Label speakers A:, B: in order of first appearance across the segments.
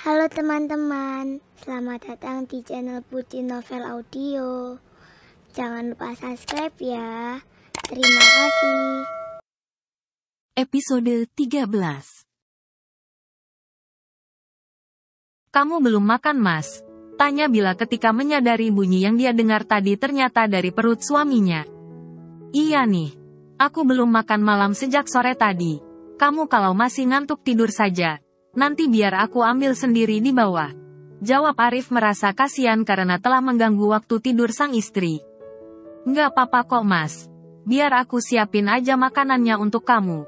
A: Halo teman-teman, selamat datang di channel Putri Novel Audio. Jangan lupa subscribe ya. Terima kasih.
B: Episode 13. Kamu belum makan, Mas? Tanya Bila ketika menyadari bunyi yang dia dengar tadi ternyata dari perut suaminya. Iya nih. Aku belum makan malam sejak sore tadi. Kamu kalau masih ngantuk tidur saja. Nanti biar aku ambil sendiri di bawah. Jawab Arif merasa kasihan karena telah mengganggu waktu tidur sang istri. Nggak apa-apa kok, Mas. Biar aku siapin aja makanannya untuk kamu.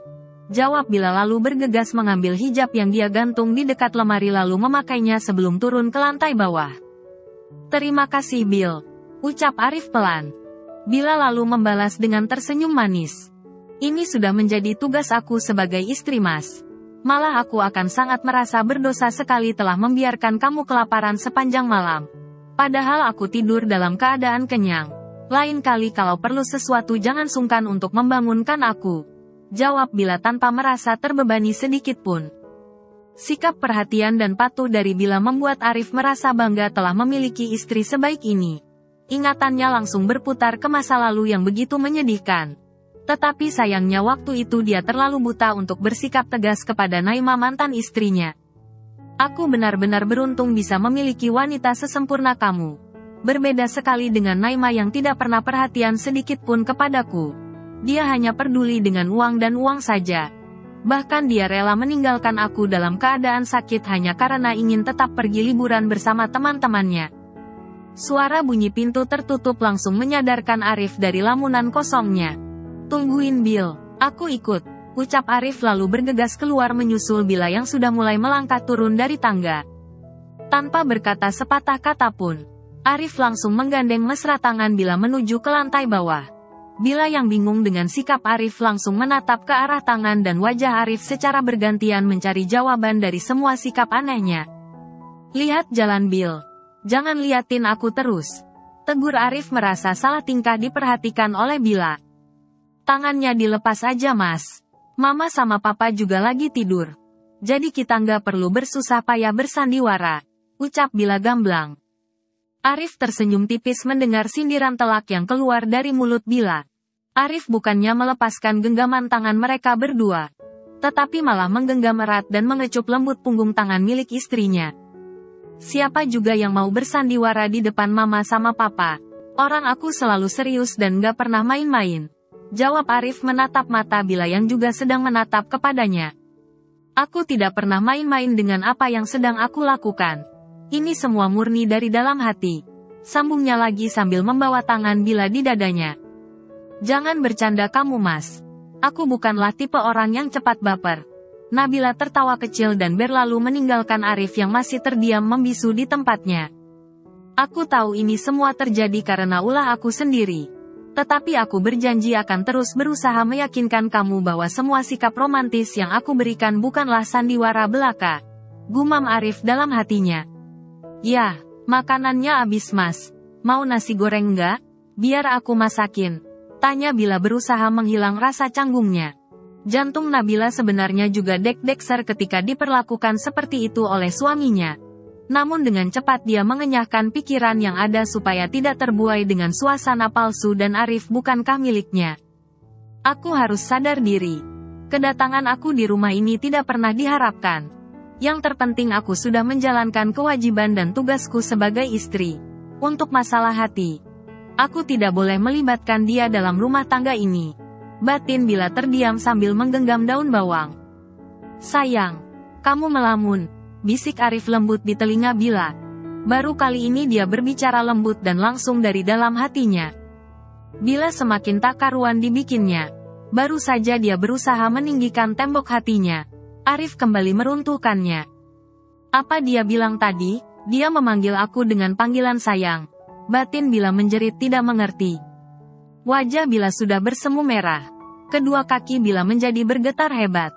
B: Jawab Bila lalu bergegas mengambil hijab yang dia gantung di dekat lemari lalu memakainya sebelum turun ke lantai bawah. Terima kasih Bill. Ucap Arif pelan. Bila lalu membalas dengan tersenyum manis. Ini sudah menjadi tugas aku sebagai istri, Mas. Malah aku akan sangat merasa berdosa sekali telah membiarkan kamu kelaparan sepanjang malam. Padahal aku tidur dalam keadaan kenyang. Lain kali kalau perlu sesuatu jangan sungkan untuk membangunkan aku. Jawab Bila tanpa merasa terbebani sedikit pun. Sikap perhatian dan patuh dari Bila membuat Arif merasa bangga telah memiliki istri sebaik ini. Ingatannya langsung berputar ke masa lalu yang begitu menyedihkan. Tetapi sayangnya waktu itu dia terlalu buta untuk bersikap tegas kepada Naima mantan istrinya. Aku benar-benar beruntung bisa memiliki wanita sesempurna kamu. Berbeda sekali dengan Naima yang tidak pernah perhatian sedikit pun kepadaku. Dia hanya peduli dengan uang dan uang saja. Bahkan dia rela meninggalkan aku dalam keadaan sakit hanya karena ingin tetap pergi liburan bersama teman-temannya. Suara bunyi pintu tertutup langsung menyadarkan Arif dari lamunan kosongnya. Tungguin Bill, aku ikut, ucap Arif lalu bergegas keluar menyusul Bila yang sudah mulai melangkah turun dari tangga. Tanpa berkata sepatah kata pun, Arif langsung menggandeng mesra tangan Bila menuju ke lantai bawah. Bila yang bingung dengan sikap Arif langsung menatap ke arah tangan dan wajah Arif secara bergantian mencari jawaban dari semua sikap anehnya. Lihat jalan Bill, jangan liatin aku terus. Tegur Arif merasa salah tingkah diperhatikan oleh Bila. Tangannya dilepas aja Mas. Mama sama Papa juga lagi tidur. Jadi kita nggak perlu bersusah payah bersandiwara. Ucap Bila gamblang. Arif tersenyum tipis mendengar sindiran telak yang keluar dari mulut Bila. Arif bukannya melepaskan genggaman tangan mereka berdua. Tetapi malah menggenggam erat dan mengecup lembut punggung tangan milik istrinya. Siapa juga yang mau bersandiwara di depan Mama sama Papa? Orang aku selalu serius dan nggak pernah main-main. Jawab Arif menatap mata Bila yang juga sedang menatap kepadanya. Aku tidak pernah main-main dengan apa yang sedang aku lakukan. Ini semua murni dari dalam hati. Sambungnya lagi sambil membawa tangan Bila di dadanya. Jangan bercanda kamu Mas. Aku bukanlah tipe orang yang cepat baper. Nabila tertawa kecil dan berlalu meninggalkan Arif yang masih terdiam membisu di tempatnya. Aku tahu ini semua terjadi karena ulah aku sendiri. Tetapi aku berjanji akan terus berusaha meyakinkan kamu bahwa semua sikap romantis yang aku berikan bukanlah sandiwara belaka. Gumam Arif dalam hatinya. Ya, makanannya habis Mas. Mau nasi goreng enggak? Biar aku masakin. Tanya Bila berusaha menghilang rasa canggungnya. Jantung Nabila sebenarnya juga dek-dekser ketika diperlakukan seperti itu oleh suaminya. Namun dengan cepat dia mengenyahkan pikiran yang ada supaya tidak terbuai dengan suasana palsu dan Arif bukankah miliknya. Aku harus sadar diri. Kedatangan aku di rumah ini tidak pernah diharapkan. Yang terpenting aku sudah menjalankan kewajiban dan tugasku sebagai istri. Untuk masalah hati, aku tidak boleh melibatkan dia dalam rumah tangga ini. Batin Bila terdiam sambil menggenggam daun bawang. Sayang, kamu melamun. Bisik Arif lembut di telinga Bila. Baru kali ini dia berbicara lembut dan langsung dari dalam hatinya. Bila semakin tak karuan dibikinnya. Baru saja dia berusaha meninggikan tembok hatinya. Arif kembali meruntuhkannya. Apa dia bilang tadi? Dia memanggil aku dengan panggilan sayang. Batin Bila menjerit tidak mengerti. Wajah Bila sudah bersemu merah. Kedua kaki Bila menjadi bergetar hebat.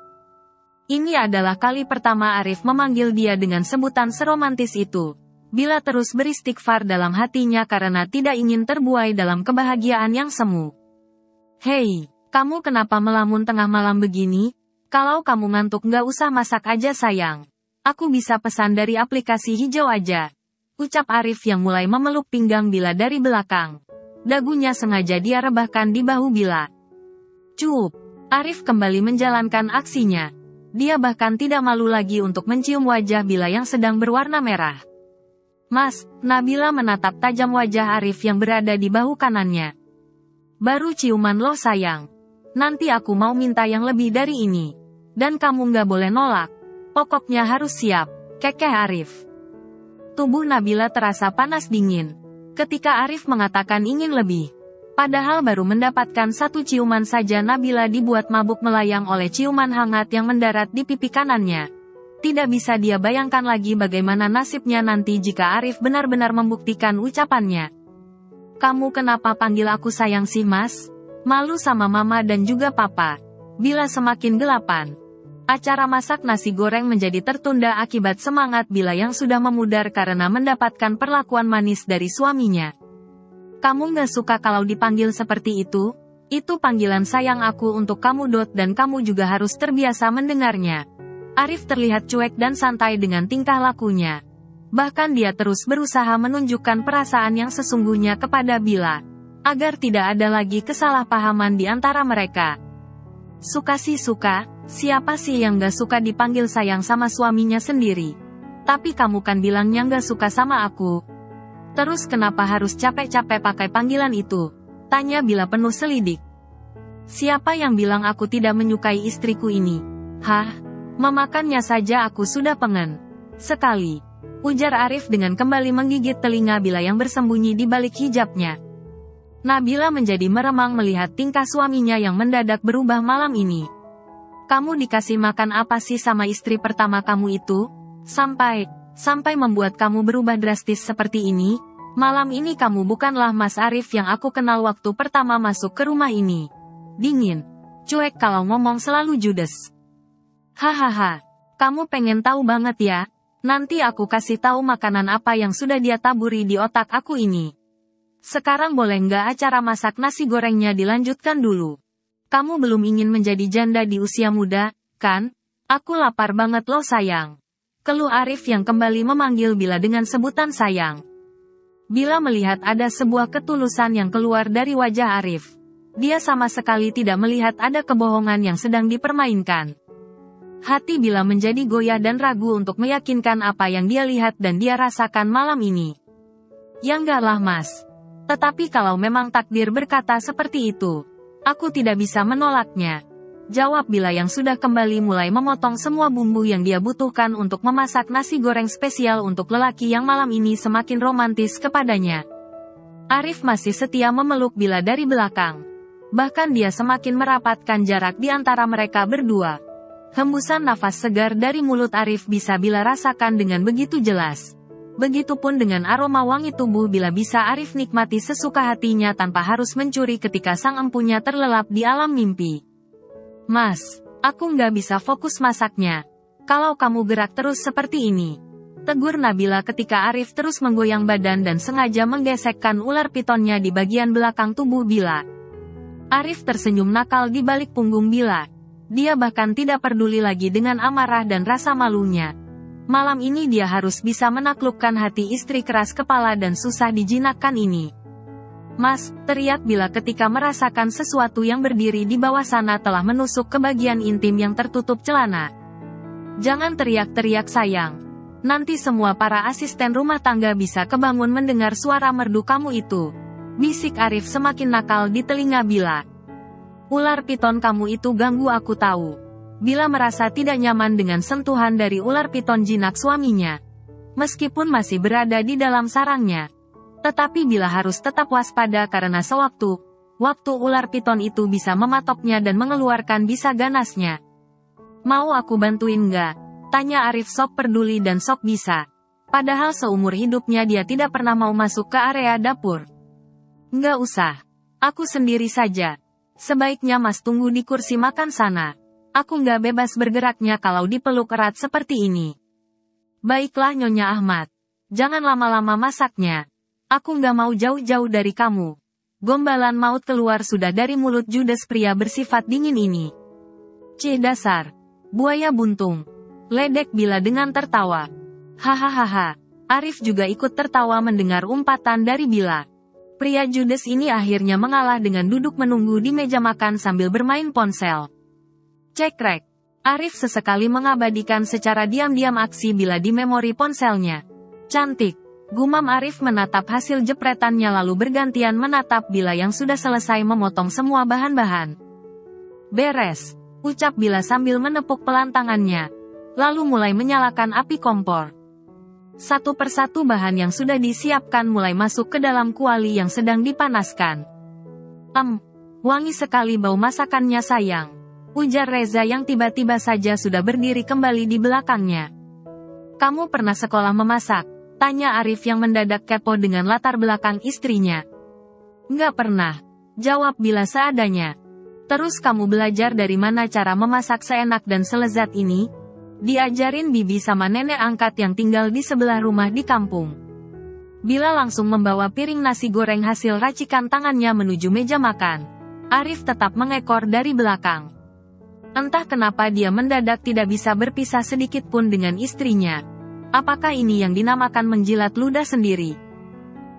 B: Ini adalah kali pertama Arif memanggil dia dengan sebutan seromantis itu. Bila terus beristighfar dalam hatinya karena tidak ingin terbuai dalam kebahagiaan yang semu. Hei, kamu kenapa melamun tengah malam begini? Kalau kamu ngantuk nggak usah masak aja sayang. Aku bisa pesan dari aplikasi hijau aja. Ucap Arif yang mulai memeluk pinggang Bila dari belakang. Dagunya sengaja dia rebahkan di bahu Bila. Cuup. Arif kembali menjalankan aksinya. Dia bahkan tidak malu lagi untuk mencium wajah Bila yang sedang berwarna merah. Mas, Nabila menatap tajam wajah Arif yang berada di bahu kanannya. Baru ciuman loh sayang. Nanti aku mau minta yang lebih dari ini. Dan kamu nggak boleh nolak. Pokoknya harus siap, kekeh Arif. Tubuh Nabila terasa panas dingin. Ketika Arif mengatakan ingin lebih. Padahal baru mendapatkan satu ciuman saja Nabila dibuat mabuk melayang oleh ciuman hangat yang mendarat di pipi kanannya. Tidak bisa dia bayangkan lagi bagaimana nasibnya nanti jika Arif benar-benar membuktikan ucapannya. Kamu kenapa panggil aku sayang sih mas? Malu sama mama dan juga papa. Bila semakin gelapan. Acara masak nasi goreng menjadi tertunda akibat semangat Bila yang sudah memudar karena mendapatkan perlakuan manis dari suaminya. Kamu gak suka kalau dipanggil seperti itu? Itu panggilan sayang aku untuk kamu Dot dan kamu juga harus terbiasa mendengarnya. Arif terlihat cuek dan santai dengan tingkah lakunya. Bahkan dia terus berusaha menunjukkan perasaan yang sesungguhnya kepada Bila. Agar tidak ada lagi kesalahpahaman di antara mereka. Suka sih suka, siapa sih yang gak suka dipanggil sayang sama suaminya sendiri? Tapi kamu kan bilangnya gak suka sama aku. Terus kenapa harus capek-capek pakai panggilan itu? Tanya Bila penuh selidik. Siapa yang bilang aku tidak menyukai istriku ini? Hah? Memakannya saja aku sudah pengen. Sekali. Ujar Arif dengan kembali menggigit telinga Bila yang bersembunyi di balik hijabnya. Nabila menjadi meremang melihat tingkah suaminya yang mendadak berubah malam ini. Kamu dikasih makan apa sih sama istri pertama kamu itu? Sampai membuat kamu berubah drastis seperti ini? Malam ini kamu bukanlah Mas Arif yang aku kenal waktu pertama masuk ke rumah ini. Dingin. Cuek kalau ngomong selalu judes. Hahaha. Kamu pengen tahu banget ya? Nanti aku kasih tahu makanan apa yang sudah dia taburi di otak aku ini. Sekarang boleh nggak acara masak nasi gorengnya dilanjutkan dulu? Kamu belum ingin menjadi janda di usia muda, kan? Aku lapar banget loh sayang. Keluh Arif yang kembali memanggil Bila dengan sebutan sayang. Bila melihat ada sebuah ketulusan yang keluar dari wajah Arif. Dia sama sekali tidak melihat ada kebohongan yang sedang dipermainkan. Hati Bila menjadi goyah dan ragu untuk meyakinkan apa yang dia lihat dan dia rasakan malam ini. Ya enggak lah mas. Tetapi kalau memang takdir berkata seperti itu, aku tidak bisa menolaknya. Jawab Bila yang sudah kembali mulai memotong semua bumbu yang dia butuhkan untuk memasak nasi goreng spesial untuk lelaki yang malam ini semakin romantis kepadanya. Arif masih setia memeluk Bila dari belakang. Bahkan dia semakin merapatkan jarak di antara mereka berdua. Hembusan nafas segar dari mulut Arif bisa Bila rasakan dengan begitu jelas. Begitupun dengan aroma wangi tubuh Bila bisa Arif nikmati sesuka hatinya tanpa harus mencuri ketika sang empunya terlelap di alam mimpi. Mas, aku nggak bisa fokus masaknya. Kalau kamu gerak terus seperti ini. Tegur Nabila ketika Arif terus menggoyang badan dan sengaja menggesekkan ular pitonnya di bagian belakang tubuh Bila. Arif tersenyum nakal di balik punggung Bila. Dia bahkan tidak peduli lagi dengan amarah dan rasa malunya. Malam ini dia harus bisa menaklukkan hati istri keras kepala dan susah dijinakkan ini. Mas, teriak Bila ketika merasakan sesuatu yang berdiri di bawah sana telah menusuk ke bagian intim yang tertutup celana. Jangan teriak-teriak sayang. Nanti semua para asisten rumah tangga bisa kebangun mendengar suara merdu kamu itu. Bisik Arif semakin nakal di telinga Bila. Ular piton kamu itu ganggu aku tahu. Bila merasa tidak nyaman dengan sentuhan dari ular piton jinak suaminya. Meskipun masih berada di dalam sarangnya. Tetapi Bila harus tetap waspada karena waktu ular piton itu bisa mematoknya dan mengeluarkan bisa ganasnya. Mau aku bantuin nggak? Tanya Arif sok peduli dan sok bisa. Padahal seumur hidupnya dia tidak pernah mau masuk ke area dapur. Nggak usah. Aku sendiri saja. Sebaiknya mas tunggu di kursi makan sana. Aku nggak bebas bergeraknya kalau dipeluk erat seperti ini. Baiklah Nyonya Ahmad. Jangan lama-lama masaknya. Aku nggak mau jauh-jauh dari kamu. Gombalan maut keluar sudah dari mulut judes pria bersifat dingin ini. Cih dasar. Buaya buntung. Ledek Bila dengan tertawa. Hahaha. Arif juga ikut tertawa mendengar umpatan dari Bila. Pria judes ini akhirnya mengalah dengan duduk menunggu di meja makan sambil bermain ponsel. Cekrek. Arif sesekali mengabadikan secara diam-diam aksi Bila di memori ponselnya. Cantik. Gumam Arif menatap hasil jepretannya lalu bergantian menatap Bila yang sudah selesai memotong semua bahan-bahan. Beres. Ucap Bila sambil menepuk pelan tangannya. Lalu mulai menyalakan api kompor. Satu persatu bahan yang sudah disiapkan mulai masuk ke dalam kuali yang sedang dipanaskan. Wangi sekali bau masakannya sayang. Ujar Reza yang tiba-tiba saja sudah berdiri kembali di belakangnya. Kamu pernah sekolah memasak? Tanya Arif yang mendadak kepo dengan latar belakang istrinya. Nggak pernah. Jawab Bila seadanya. Terus kamu belajar dari mana cara memasak seenak dan selezat ini? Diajarin bibi sama nenek angkat yang tinggal di sebelah rumah di kampung. Bila langsung membawa piring nasi goreng hasil racikan tangannya menuju meja makan. Arif tetap mengekor dari belakang. Entah kenapa dia mendadak tidak bisa berpisah sedikit pun dengan istrinya. Apakah ini yang dinamakan menjilat ludah sendiri?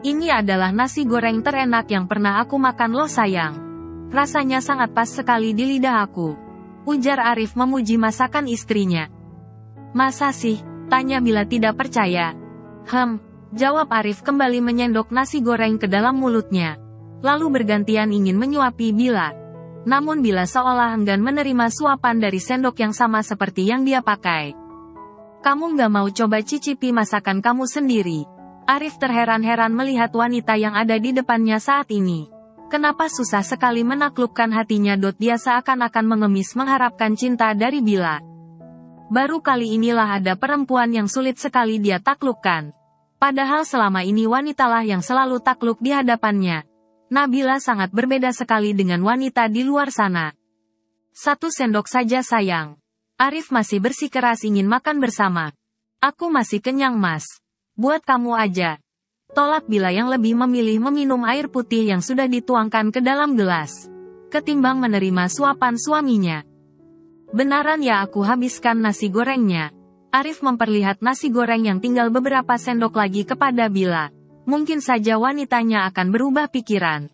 B: Ini adalah nasi goreng terenak yang pernah aku makan loh sayang. Rasanya sangat pas sekali di lidah aku. Ujar Arif memuji masakan istrinya. Masa sih? Tanya Bila tidak percaya. Jawab Arif kembali menyendok nasi goreng ke dalam mulutnya. Lalu bergantian ingin menyuapi Bila. Namun Bila seolah enggan menerima suapan dari sendok yang sama seperti yang dia pakai. Kamu nggak mau coba cicipi masakan kamu sendiri? Arif terheran-heran melihat wanita yang ada di depannya saat ini. Kenapa susah sekali menaklukkan hatinya? Dia seakan-akan mengemis mengharapkan cinta dari Bila. Baru kali inilah ada perempuan yang sulit sekali dia taklukkan. Padahal selama ini wanitalah yang selalu takluk di hadapannya. Nabila sangat berbeda sekali dengan wanita di luar sana. Satu sendok saja sayang. Arif masih bersikeras ingin makan bersama. Aku masih kenyang mas. Buat kamu aja. Tolak Bila yang lebih memilih meminum air putih yang sudah dituangkan ke dalam gelas. Ketimbang menerima suapan suaminya. Benaran ya aku habiskan nasi gorengnya. Arif memperlihat nasi goreng yang tinggal beberapa sendok lagi kepada Bila. Mungkin saja wanitanya akan berubah pikiran.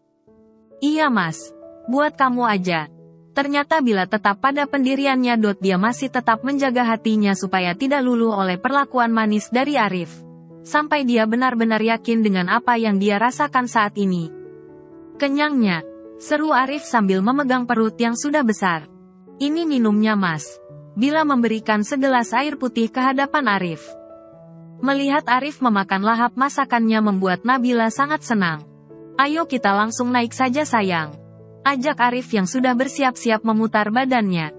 B: Iya mas. Buat kamu aja. Ternyata Bila tetap pada pendiriannya. Dia masih tetap menjaga hatinya supaya tidak luluh oleh perlakuan manis dari Arif. Sampai dia benar-benar yakin dengan apa yang dia rasakan saat ini. Kenyangnya. Seru Arif sambil memegang perut yang sudah besar. Ini minumnya mas. Bila memberikan segelas air putih ke hadapan Arif. Melihat Arif memakan lahap masakannya membuat Nabila sangat senang. Ayo kita langsung naik saja sayang. Ajak Arif yang sudah bersiap-siap memutar badannya.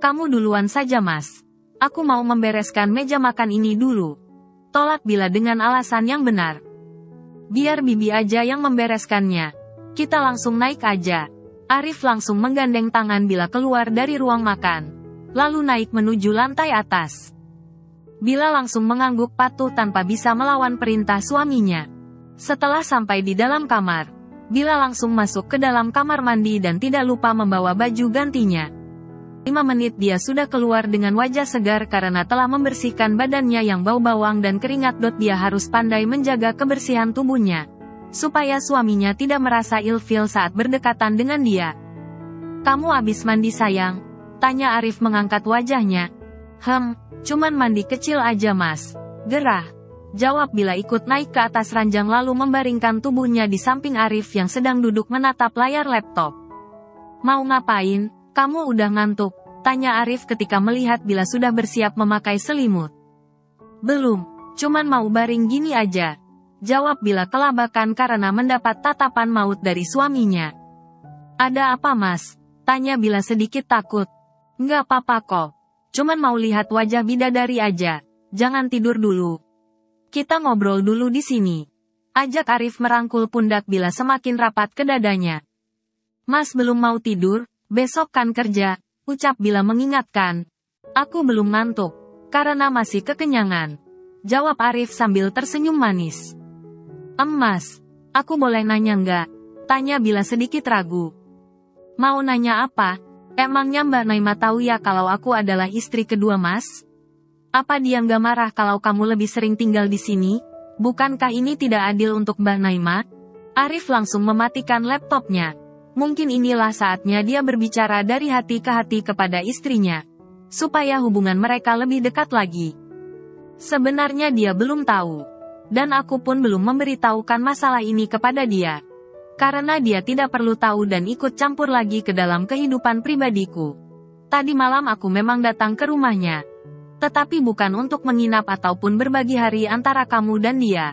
B: Kamu duluan saja mas. Aku mau membereskan meja makan ini dulu. Tolak Bila dengan alasan yang benar. Biar bibi aja yang membereskannya. Kita langsung naik aja. Arif langsung menggandeng tangan Bila keluar dari ruang makan. Lalu naik menuju lantai atas. Bila langsung mengangguk patuh tanpa bisa melawan perintah suaminya. Setelah sampai di dalam kamar, Bila langsung masuk ke dalam kamar mandi dan tidak lupa membawa baju gantinya. 5 menit dia sudah keluar dengan wajah segar karena telah membersihkan badannya yang bau bawang dan keringat. Dia harus pandai menjaga kebersihan tubuhnya. Supaya suaminya tidak merasa ilfil saat berdekatan dengan dia. Kamu habis mandi sayang? Tanya Arif mengangkat wajahnya. Cuman mandi kecil aja mas. Gerah. Jawab Bila ikut naik ke atas ranjang lalu membaringkan tubuhnya di samping Arif yang sedang duduk menatap layar laptop. Mau ngapain? Kamu udah ngantuk? Tanya Arif ketika melihat Bila sudah bersiap memakai selimut. Belum. Cuman mau baring gini aja. Jawab Bila kelabakan karena mendapat tatapan maut dari suaminya. Ada apa mas? Tanya Bila sedikit takut. Nggak apa-apa kok. Cuman mau lihat wajah bidadari aja. Jangan tidur dulu. Kita ngobrol dulu di sini. Ajak Arif merangkul pundak Bila semakin rapat ke dadanya. Mas belum mau tidur, besok kan kerja, ucap Bila mengingatkan. Aku belum ngantuk, karena masih kekenyangan. Jawab Arif sambil tersenyum manis. Mas, aku boleh nanya nggak? Tanya Bila sedikit ragu. Mau nanya apa? Emangnya Mbak Naima tahu ya kalau aku adalah istri kedua mas? Apa dia nggak marah kalau kamu lebih sering tinggal di sini? Bukankah ini tidak adil untuk Mbak Naima? Arif langsung mematikan laptopnya. Mungkin inilah saatnya dia berbicara dari hati ke hati kepada istrinya, supaya hubungan mereka lebih dekat lagi. Sebenarnya dia belum tahu, dan aku pun belum memberitahukan masalah ini kepada dia. Karena dia tidak perlu tahu dan ikut campur lagi ke dalam kehidupan pribadiku. Tadi malam aku memang datang ke rumahnya. Tetapi bukan untuk menginap ataupun berbagi hari antara kamu dan dia.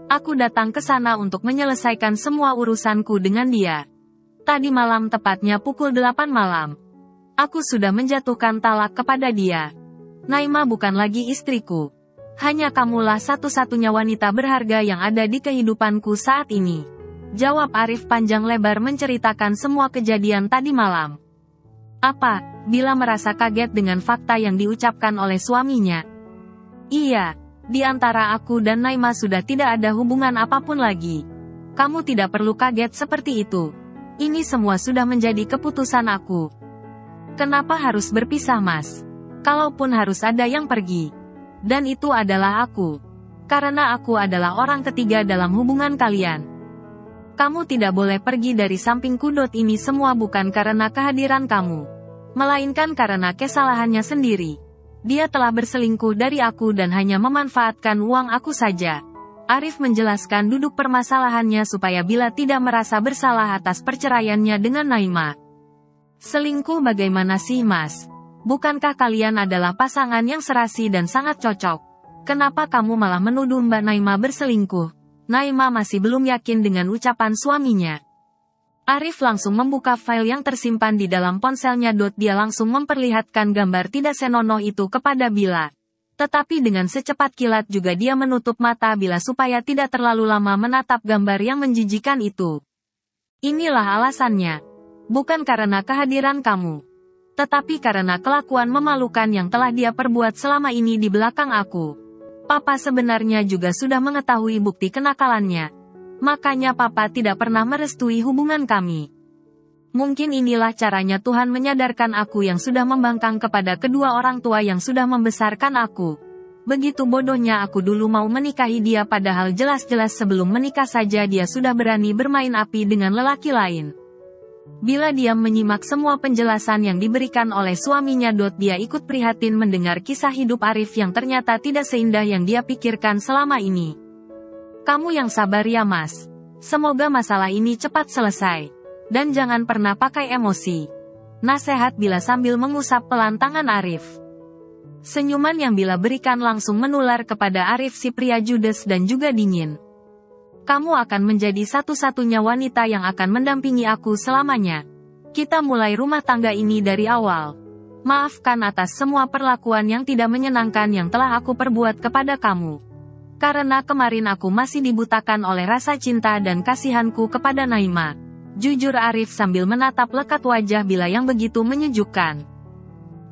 B: Aku datang ke sana untuk menyelesaikan semua urusanku dengan dia. Tadi malam tepatnya pukul 8 malam. Aku sudah menjatuhkan talak kepada dia. Naima bukan lagi istriku. Hanya kamulah satu-satunya wanita berharga yang ada di kehidupanku saat ini. Jawab Arif panjang lebar menceritakan semua kejadian tadi malam. Apa? Bila merasa kaget dengan fakta yang diucapkan oleh suaminya. Iya, di antara aku dan Naima sudah tidak ada hubungan apapun lagi. Kamu tidak perlu kaget seperti itu. Ini semua sudah menjadi keputusan aku. Kenapa harus berpisah, Mas? Kalaupun harus ada yang pergi. Dan itu adalah aku. Karena aku adalah orang ketiga dalam hubungan kalian. Kamu tidak boleh pergi dari sampingku. Ini semua bukan karena kehadiran kamu, melainkan karena kesalahannya sendiri. Dia telah berselingkuh dari aku dan hanya memanfaatkan uang aku saja. Arif menjelaskan duduk permasalahannya supaya Bila tidak merasa bersalah atas perceraiannya dengan Naima. Selingkuh bagaimana sih, Mas? Bukankah kalian adalah pasangan yang serasi dan sangat cocok? Kenapa kamu malah menuduh Mbak Naima berselingkuh? Naima masih belum yakin dengan ucapan suaminya. Arif langsung membuka file yang tersimpan di dalam ponselnya. Dia langsung memperlihatkan gambar tidak senonoh itu kepada Bila. Tetapi dengan secepat kilat juga dia menutup mata Bila supaya tidak terlalu lama menatap gambar yang menjijikan itu. Inilah alasannya. Bukan karena kehadiran kamu, tetapi karena kelakuan memalukan yang telah dia perbuat selama ini di belakang aku. Papa sebenarnya juga sudah mengetahui bukti kenakalannya. Makanya Papa tidak pernah merestui hubungan kami. Mungkin inilah caranya Tuhan menyadarkan aku yang sudah membangkang kepada kedua orang tua yang sudah membesarkan aku. Begitu bodohnya aku dulu mau menikahi dia padahal jelas-jelas sebelum menikah saja dia sudah berani bermain api dengan lelaki lain. Bila diam menyimak semua penjelasan yang diberikan oleh suaminya. Dia ikut prihatin mendengar kisah hidup Arif yang ternyata tidak seindah yang dia pikirkan selama ini. Kamu yang sabar ya, Mas. Semoga masalah ini cepat selesai. Dan jangan pernah pakai emosi. Nasihat Bila sambil mengusap pelan tangan Arif. Senyuman yang Bila berikan langsung menular kepada Arif si pria judes dan juga dingin. Kamu akan menjadi satu-satunya wanita yang akan mendampingi aku selamanya. Kita mulai rumah tangga ini dari awal. Maafkan atas semua perlakuan yang tidak menyenangkan yang telah aku perbuat kepada kamu. Karena kemarin aku masih dibutakan oleh rasa cinta dan kasihanku kepada Naima. Jujur Arif sambil menatap lekat wajah Bila yang begitu menyejukkan.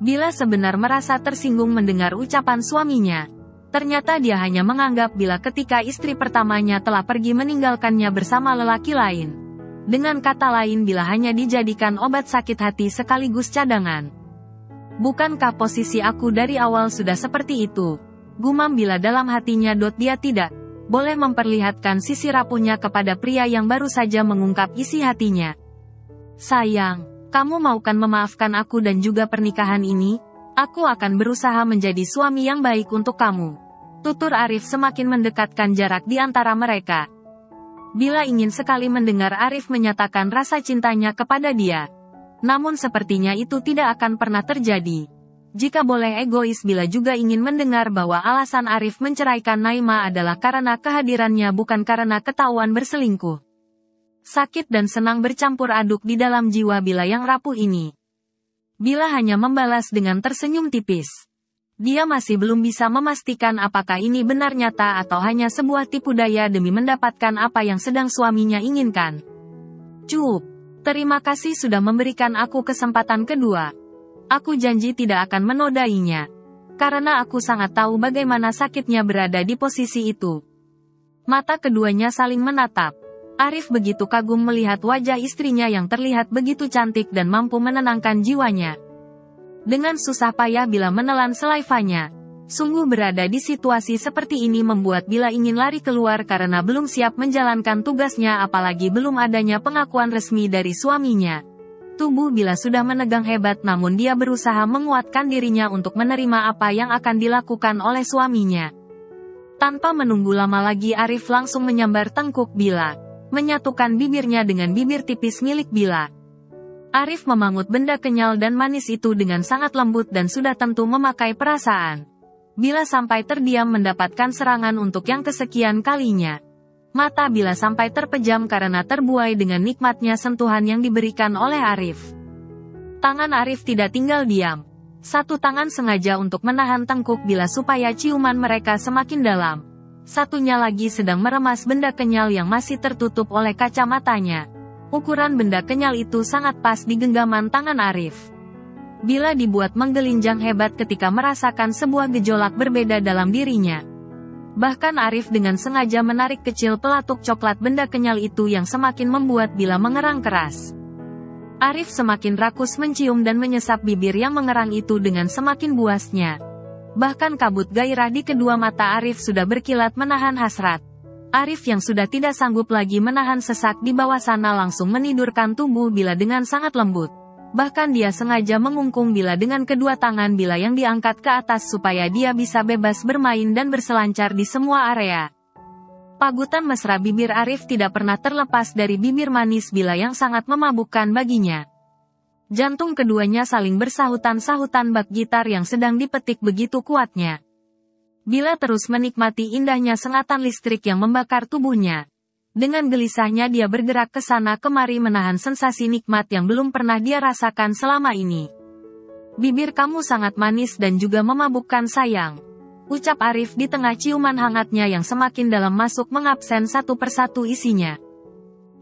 B: Bila sebenar merasa tersinggung mendengar ucapan suaminya. Ternyata dia hanya menganggap Bila ketika istri pertamanya telah pergi meninggalkannya bersama lelaki lain. Dengan kata lain Bila hanya dijadikan obat sakit hati sekaligus cadangan. Bukankah posisi aku dari awal sudah seperti itu? Gumam Bila dalam hatinya. Dia tidak boleh memperlihatkan sisi rapuhnya kepada pria yang baru saja mengungkap isi hatinya. Sayang, kamu maukan memaafkan aku dan juga pernikahan ini? Aku akan berusaha menjadi suami yang baik untuk kamu. Tutur Arif semakin mendekatkan jarak di antara mereka. Bila ingin sekali mendengar Arif menyatakan rasa cintanya kepada dia. Namun sepertinya itu tidak akan pernah terjadi. Jika boleh egois Bila juga ingin mendengar bahwa alasan Arif menceraikan Naima adalah karena kehadirannya bukan karena ketahuan berselingkuh. Sakit dan senang bercampur aduk di dalam jiwa Bila yang rapuh ini. Bila hanya membalas dengan tersenyum tipis. Dia masih belum bisa memastikan apakah ini benar nyata atau hanya sebuah tipu daya demi mendapatkan apa yang sedang suaminya inginkan. Cukup. Terima kasih sudah memberikan aku kesempatan kedua. Aku janji tidak akan menodainya. Karena aku sangat tahu bagaimana sakitnya berada di posisi itu. Mata keduanya saling menatap. Arif begitu kagum melihat wajah istrinya yang terlihat begitu cantik dan mampu menenangkan jiwanya. Dengan susah payah Bila menelan selaivanya. Sungguh berada di situasi seperti ini membuat Bila ingin lari keluar karena belum siap menjalankan tugasnya apalagi belum adanya pengakuan resmi dari suaminya. Tubuh Bila sudah menegang hebat namun dia berusaha menguatkan dirinya untuk menerima apa yang akan dilakukan oleh suaminya. Tanpa menunggu lama lagi Arif langsung menyambar tengkuk Bila, menyatukan bibirnya dengan bibir tipis milik Bila. Arif memangut benda kenyal dan manis itu dengan sangat lembut dan sudah tentu memakai perasaan. Bila sampai terdiam mendapatkan serangan untuk yang kesekian kalinya. Mata Bila sampai terpejam karena terbuai dengan nikmatnya sentuhan yang diberikan oleh Arif. Tangan Arif tidak tinggal diam. Satu tangan sengaja untuk menahan tengkuk Bila supaya ciuman mereka semakin dalam. Satunya lagi sedang meremas benda kenyal yang masih tertutup oleh kacamatanya. Ukuran benda kenyal itu sangat pas di genggaman tangan Arif. Bila dibuat menggelinjang hebat ketika merasakan sebuah gejolak berbeda dalam dirinya. Bahkan Arif dengan sengaja menarik kecil pelatuk coklat benda kenyal itu yang semakin membuat Bila mengerang keras. Arif semakin rakus mencium dan menyesap bibir yang mengerang itu dengan semakin buasnya. Bahkan kabut gairah di kedua mata Arif sudah berkilat menahan hasrat. Arif yang sudah tidak sanggup lagi menahan sesak di bawah sana langsung menidurkan tubuh Bila dengan sangat lembut. Bahkan dia sengaja mengungkung Bila dengan kedua tangan Bila yang diangkat ke atas supaya dia bisa bebas bermain dan berselancar di semua area. Pagutan mesra bibir Arif tidak pernah terlepas dari bibir manis Bila yang sangat memabukkan baginya. Jantung keduanya saling bersahutan-sahutan bak gitar yang sedang dipetik begitu kuatnya. Bila terus menikmati indahnya sengatan listrik yang membakar tubuhnya. Dengan gelisahnya dia bergerak ke sana kemari menahan sensasi nikmat yang belum pernah dia rasakan selama ini. Bibir kamu sangat manis dan juga memabukkan sayang. Ucap Arif di tengah ciuman hangatnya yang semakin dalam masuk mengabsen satu persatu isinya.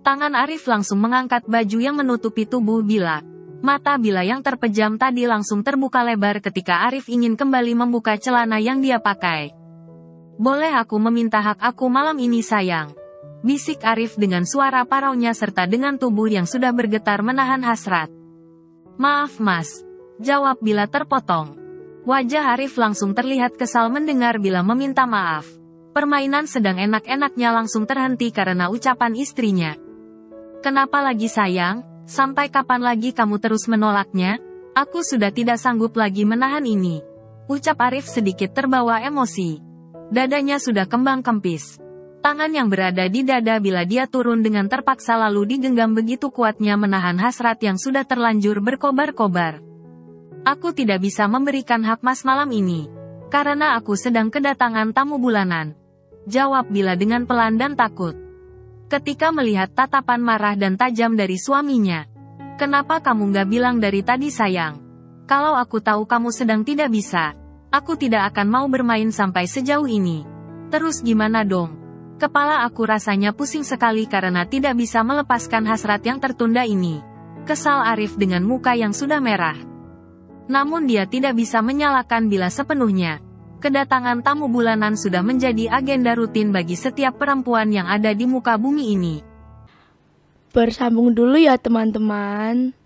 B: Tangan Arif langsung mengangkat baju yang menutupi tubuh Bila. Mata Bila yang terpejam tadi langsung terbuka lebar ketika Arif ingin kembali membuka celana yang dia pakai. Boleh aku meminta hak aku malam ini sayang? Bisik Arif dengan suara paraunya serta dengan tubuh yang sudah bergetar menahan hasrat. Maaf mas, jawab Bila terpotong. Wajah Arif langsung terlihat kesal mendengar Bila meminta maaf. Permainan sedang enak-enaknya langsung terhenti karena ucapan istrinya. Kenapa lagi sayang? Sampai kapan lagi kamu terus menolaknya? Aku sudah tidak sanggup lagi menahan ini. Ucap Arif sedikit terbawa emosi. Dadanya sudah kembang kempis. Tangan yang berada di dada Bila dia turun dengan terpaksa lalu digenggam begitu kuatnya menahan hasrat yang sudah terlanjur berkobar-kobar. Aku tidak bisa memberikan hak mas malam ini. Karena aku sedang kedatangan tamu bulanan. Jawab Bila dengan pelan dan takut. Ketika melihat tatapan marah dan tajam dari suaminya. Kenapa kamu gak bilang dari tadi sayang? Kalau aku tahu kamu sedang tidak bisa. Aku tidak akan mau bermain sampai sejauh ini. Terus gimana dong? Kepala aku rasanya pusing sekali karena tidak bisa melepaskan hasrat yang tertunda ini. Kesal Arif dengan muka yang sudah merah. Namun dia tidak bisa menyalahkan Bila sepenuhnya. Kedatangan tamu bulanan sudah menjadi agenda rutin bagi setiap perempuan yang ada di muka bumi ini.
C: Bersambung dulu ya teman-teman.